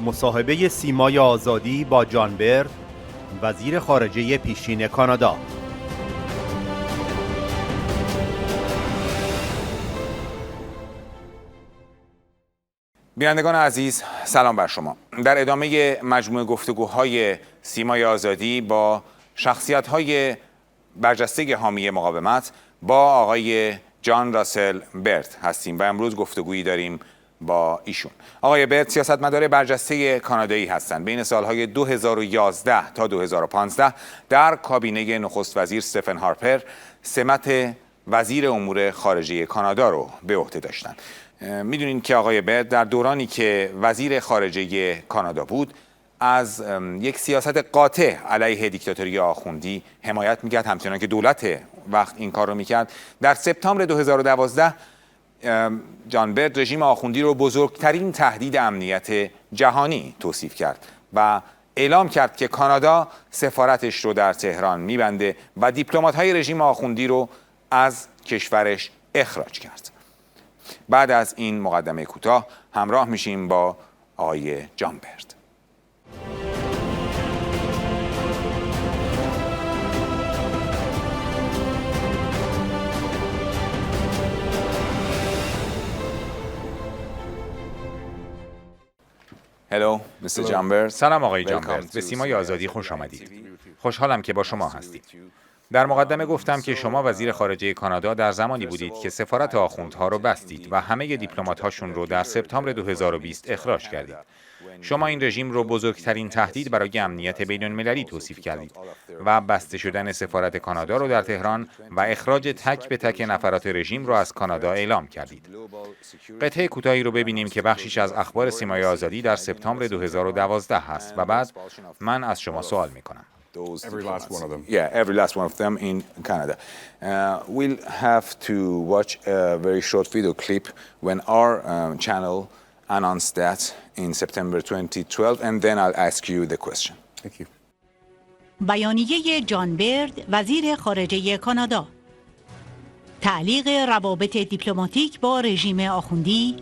مصاحبه سیمای آزادی با جان برد، وزیر خارجه پیشین کانادا. بینندگان عزیز، سلام بر شما. در ادامه مجموعه گفتگوهای سیمای آزادی با شخصیت‌های برجسته حامی مقاومت با آقای جان راسل برد هستیم و امروز گفتگویی داریم با ایشون. آقای برد سیاستمدار برجسته کانادایی هستند. بین سالهای 2011 تا 2015 در کابینه نخست وزیر استفن هارپر سمت وزیر امور خارجه کانادا رو به عهده داشتند. میدونین که آقای برد در دورانی که وزیر خارجه کانادا بود از یک سیاست قاطع علیه دیکتاتوری آخوندی حمایت میکرد، همچنان که دولت وقت این کار رو میکرد. در سپتامبر 2012 جان برد رژیم آخوندی رو بزرگترین تهدید امنیت جهانی توصیف کرد و اعلام کرد که کانادا سفارتش رو در تهران میبنده و دیپلمات‌های رژیم آخوندی رو از کشورش اخراج کرد. بعد از این مقدمه کوتاه همراه میشیم با آقای جان برد. Hello, Mr. جان برد. سلام آقای جان برد. به سیمای آزادی خوش آمدید. خوشحالم که با شما هستید. در مقدمه گفتم که شما وزیر خارجه کانادا در زمانی بودید که سفارت آخوندها رو بستید و همه دیپلمات‌هاشون رو در سپتامبر 2020 اخراج کردید. شما این رژیم رو بزرگترین تهدید برای امنیت بین‌المللی توصیف کردید و بسته شدن سفارت کانادا رو در تهران و اخراج تک به تک نفرات رژیم رو از کانادا اعلام کردید. قطعه کوتاهی رو ببینیم که بخشیش از اخبار سیمای آزادی در سپتامبر 2012 هست و بعد من از شما سوال می‌کنم. Every last one of them. Yeah, every last one of them in Canada. We'll have to watch a very short video clip when our channel announced that in September 2012, and then I'll ask you the question. Thank you. بیانیه جان برد وزیر خارجه کانادا. تعلیق روابط دیپلماتیک با رژیم آخوندی،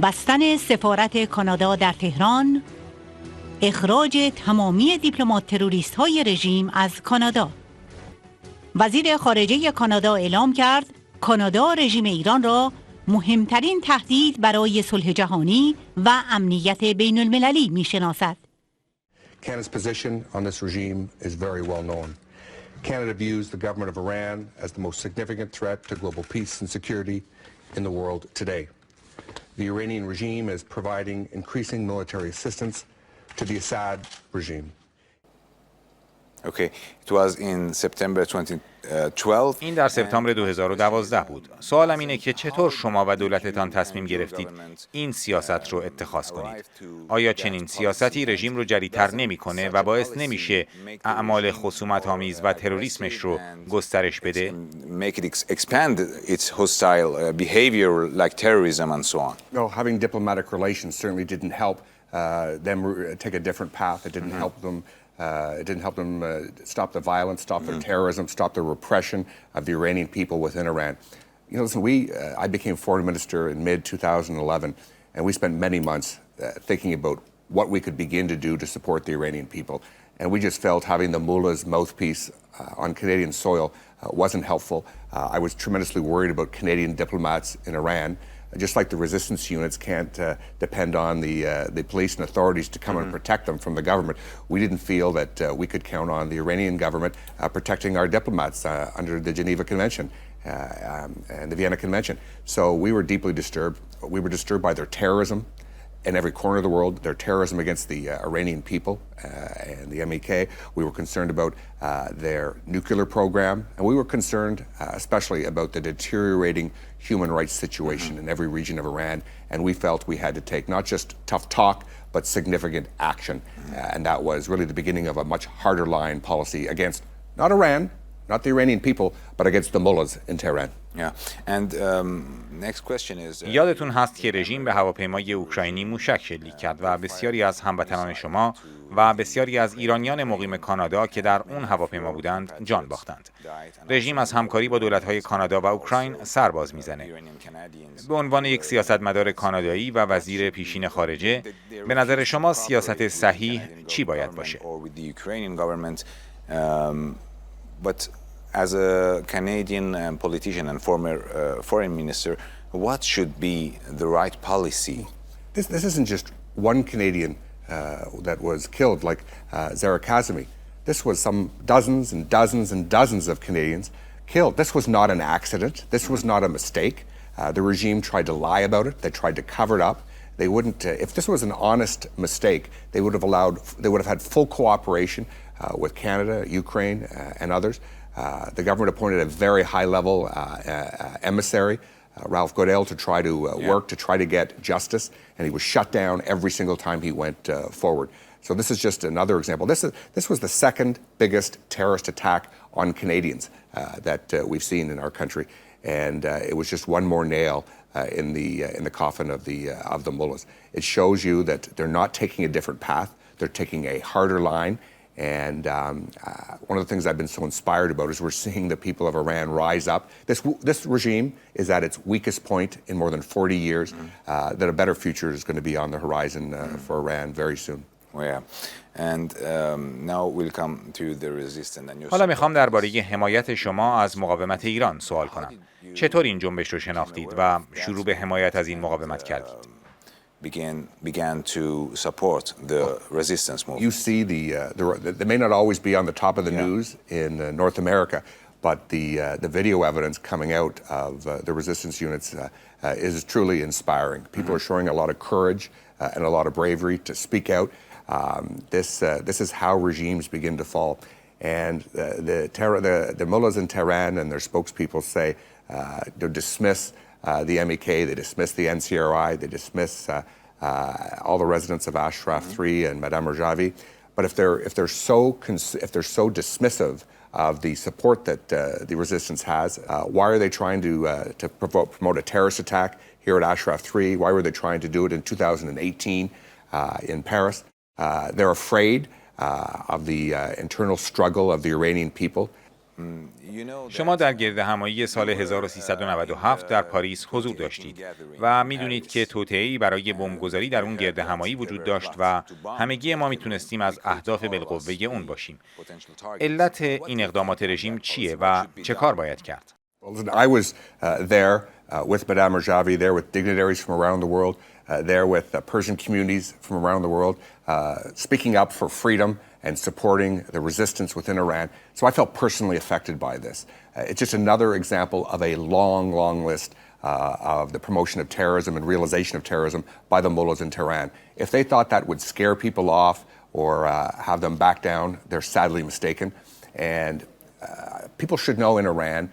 بستن سفارت کانادا در تهران، اخراج تمامی دیپلمات تروریست های رژیم از کانادا. وزیر خارجه کانادا اعلام کرد کانادا رژیم ایران را مهمترین تهدید برای صلح جهانی و امنیت بین المللی می شناسد. Canada's position on this regime is very well known. Canada views the government of Iran as the most significant threat to global peace and security in the world today. The Iranian regime is providing increasing military assistance to the Assad regime. Okay, it was in September 2012. این در سپتامبر 2012 بود. سوالم اینه که چطور شما و دولتتان تصمیم گرفتید این سیاست رو اتخاذ کنید؟ آیا چنین سیاستی رژیم رو جری‌تر نمی‌کنه و باعث نمیشه اعمال خصومت‌آمیز و تروریسمش رو گسترش بده؟ Make it expand its hostile behavior like terrorism and so on. No, having diplomatic relations certainly didn't help them take a different path. It didn't help them. It didn't help them stop the violence, stop their terrorism, stop the repression of the Iranian people within Iran. You know, listen, I became foreign minister in mid-2011, and we spent many months thinking about what we could begin to do to support the Iranian people. And we just felt having the mullah's mouthpiece on Canadian soil wasn't helpful. I was tremendously worried about Canadian diplomats in Iran. Just like the resistance units can't depend on the police and authorities to come and protect them from the government, we didn't feel that we could count on the Iranian government protecting our diplomats under the Geneva Convention and the Vienna Convention. So we were deeply disturbed. We were disturbed by their terrorism in every corner of the world, their terrorism against the Iranian people and the MEK. We were concerned about their nuclear program, and we were concerned especially about the deteriorating human rights situation in every region of Iran, and we felt we had to take not just tough talk, but significant action, and that was really the beginning of a much harder line policy against not Iran, not the Iranian people, but against the mullahs in Tehran. یادتون هست که رژیم به هواپیمای اوکراینی موشک شلیک کرد و بسیاری از هموطنان شما و بسیاری از ایرانیان مقیم کانادا که در اون هواپیما بودند جان باختند. رژیم از همکاری با دولت‌های کانادا و اوکراین سرباز میزنه. به عنوان یک سیاستمدار کانادایی و وزیر پیشین خارجه، به نظر شما سیاست صحیح چی باید باشه؟ As a Canadian politician and former foreign minister, what should be the right policy? This isn't just one Canadian that was killed, like Zara Kazemi. This was some dozens and dozens and dozens of Canadians killed. This was not an accident. This was not a mistake. The regime tried to lie about it. They tried to cover it up. They wouldn't. If this was an honest mistake, they would have had full cooperation with Canada, Ukraine, and others. The government appointed a very high-level emissary, Ralph Goodale, to try to work to try to get justice, and he was shut down every single time he went forward. So this is just another example. This was the second biggest terrorist attack on Canadians that we've seen in our country, and it was just one more nail in the coffin of the mullahs. It shows you that they're not taking a different path; they're taking a harder line. And one of the things I've been so inspired about is we're seeing the people of Iran rise up. This regime is at its weakest point in more than 40 years. That a better future is going to be on the horizon for Iran very soon. And now we'll come to the resistance. حالا میخوام درباره حمایت شما از مقاومت ایران سوال کنم. چطور این جنبش رو شناختید و شروع به حمایت از این مقاومت کردید؟ began to support the resistance movement. You see they may not always be on the top of the news in North America, but the video evidence coming out of the resistance units is truly inspiring. People are showing a lot of courage and a lot of bravery to speak out. This is how regimes begin to fall. And the mullahs in Tehran and their spokespeople say to dismiss the MEK, they dismiss the NCRI, they dismiss all the residents of Ashraf 3 and Madame Rejui. But if they're so dismissive of the support that the resistance has, why are they trying to promote a terrorist attack here at Ashraf 3? Why were they trying to do it in 2018 in Paris? They're afraid of the internal struggle of the Iranian people. شما در گردهمایی سال 1397 در پاریس حضور داشتید و میدونید که توطئه‌ای برای بمبگذاری در اون گردهمایی وجود داشت و همگی ما میتونستیم از اهداف بالقوه اون باشیم. علت این اقدامات رژیم چیه و چه کار باید کرد؟ I was there with Madame Rejui, there with dignitaries from around the world, there with Persian communities from around the world, speaking up for freedom and supporting the resistance within Iran. So I felt personally affected by this. It's just another example of a long, long list of the promotion of terrorism and realization of terrorism by the mullahs in Tehran. If they thought that would scare people off or have them back down, they're sadly mistaken. And people should know in Iran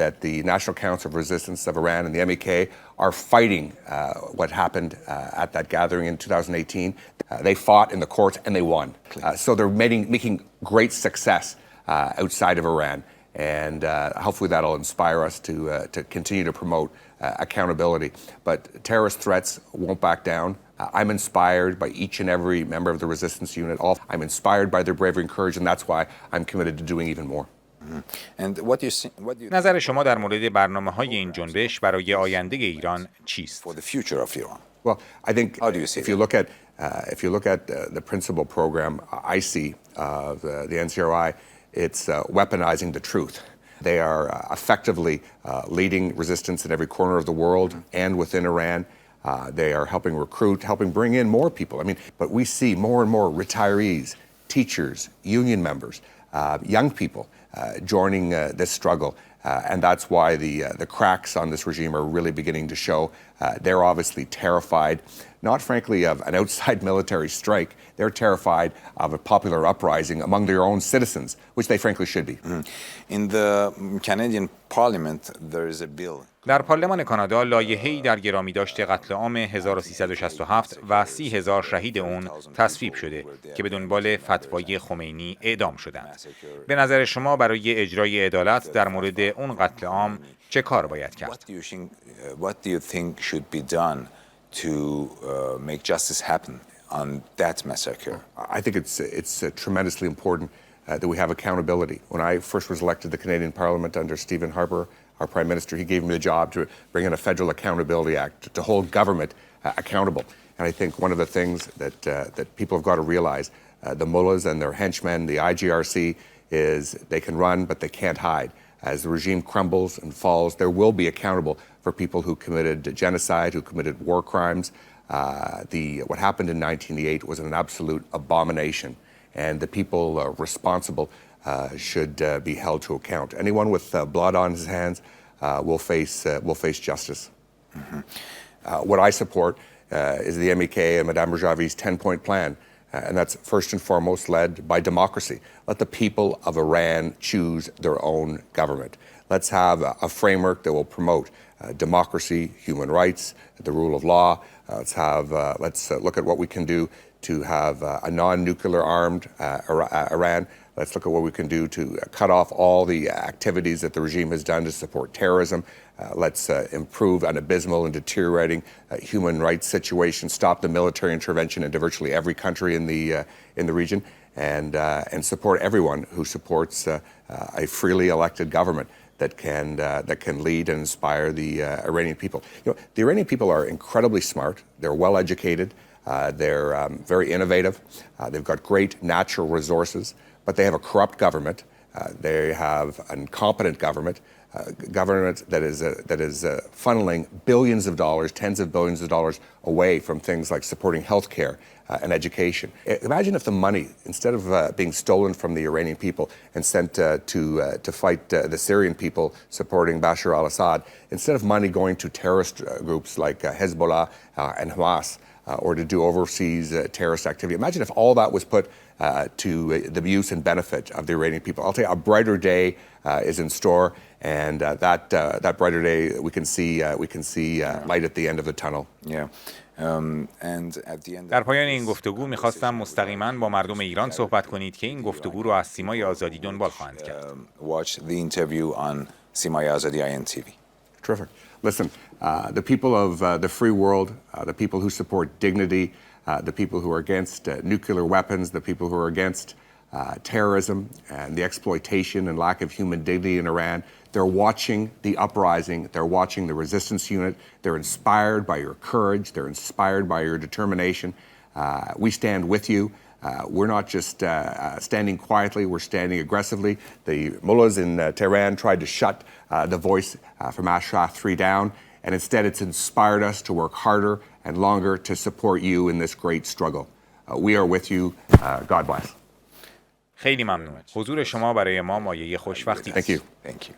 that the National Council of Resistance of Iran and the MEK are fighting what happened at that gathering in 2018. They fought in the courts and they won. So they're making great success outside of Iran. And hopefully that'll inspire us to continue to promote accountability. But terrorist threats won't back down. I'm inspired by each and every member of the resistance unit. I'm inspired by their bravery and courage, and that's why I'm committed to doing even more. نظر شما در مورد برنامه‌های این جنبش برای آینده ایران چیست؟ Well, I think if you look at the principal program I see of the NCRI, it's weaponizing the truth. They are effectively leading resistance in every corner of the world and within Iran. They are helping recruit, helping bring in more people. I mean, but we see more and more retirees, teachers, union members, young people joining this struggle. And that's why the cracks on this regime are really beginning to show. They're obviously terrified, not frankly of an outside military strike. They're terrified of a popular uprising among their own citizens, which they frankly should be. In the Canadian Parliament, there is a bill. در پارلمان کانادا لایحه‌ای در گرامیداشت قتل عام 1367 و 30,000 شهید اون تصویب شده که به دنبال فتوای خمینی اعدام شدند. به نظر شما برای اجرای عدالت در مورد اون قتل عام چه کار باید کرد؟ On that massacre. I think it's tremendously important that we have accountability. When I first was elected to the Canadian Parliament under Stephen Harper, our Prime Minister, he gave me the job to bring in a Federal Accountability Act to hold government accountable. And I think one of the things that people have got to realize, the mullahs and their henchmen, the IGRC, is they can run but they can't hide. As the regime crumbles and falls, there will be accountable for people who committed genocide, who committed war crimes. What happened in 1988 was an absolute abomination, and the people responsible should be held to account. Anyone with blood on his hands will face justice. Mm-hmm. What I support is the MEK and Madame Rejoui's 10-point plan, and that's first and foremost led by democracy. Let the people of Iran choose their own government. Let's have a framework that will promote democracy, human rights, the rule of law. Let's look at what we can do to have a non-nuclear armed Iran. Let's look at what we can do to cut off all the activities that the regime has done to support terrorism. Let's improve an abysmal and deteriorating human rights situation, stop the military intervention into virtually every country in the region, and support everyone who supports a freely elected government that can lead and inspire the Iranian people. You know, the Iranian people are incredibly smart. They're well educated. They're very innovative. They've got great natural resources, but they have a corrupt government. They have an incompetent government that is funneling billions of dollars, tens of billions of dollars away from things like supporting healthcare and education. Imagine if the money, instead of being stolen from the Iranian people and sent to fight the Syrian people supporting Bashar al-Assad, instead of money going to terrorist groups like Hezbollah and Hamas, or to do overseas terrorist activity. Imagine if all that was put to the use and benefit of the Iranian people. I'll tell you, a brighter day is in store, and that brighter day we can see light at the end of the tunnel. Yeah. در پایان این گفتگو می‌خواستم مستقیما با مردم ایران صحبت کنید که این گفتگو رو از سیمای آزادی دنبال خواهند کرد. Watch the interview on سیمای آزادی INTV. Terrific. Listen, the people of the free world, the people who support dignity, the people who are against nuclear weapons, the people who are against terrorism and the exploitation and lack of human dignity in Iran, they're watching the uprising, they're watching the resistance unit, they're inspired by your courage, they're inspired by your determination. We stand with you. We're not just standing quietly, we're standing aggressively. The mullahs in Tehran tried to shut the voice from Ashraf 3 down, and instead it's inspired us to work harder and longer to support you in this great struggle. We are with you. God bless. خیلی ممنون. حضور شما برای ما مایه خوشوقتی است. Thank you. Thank you.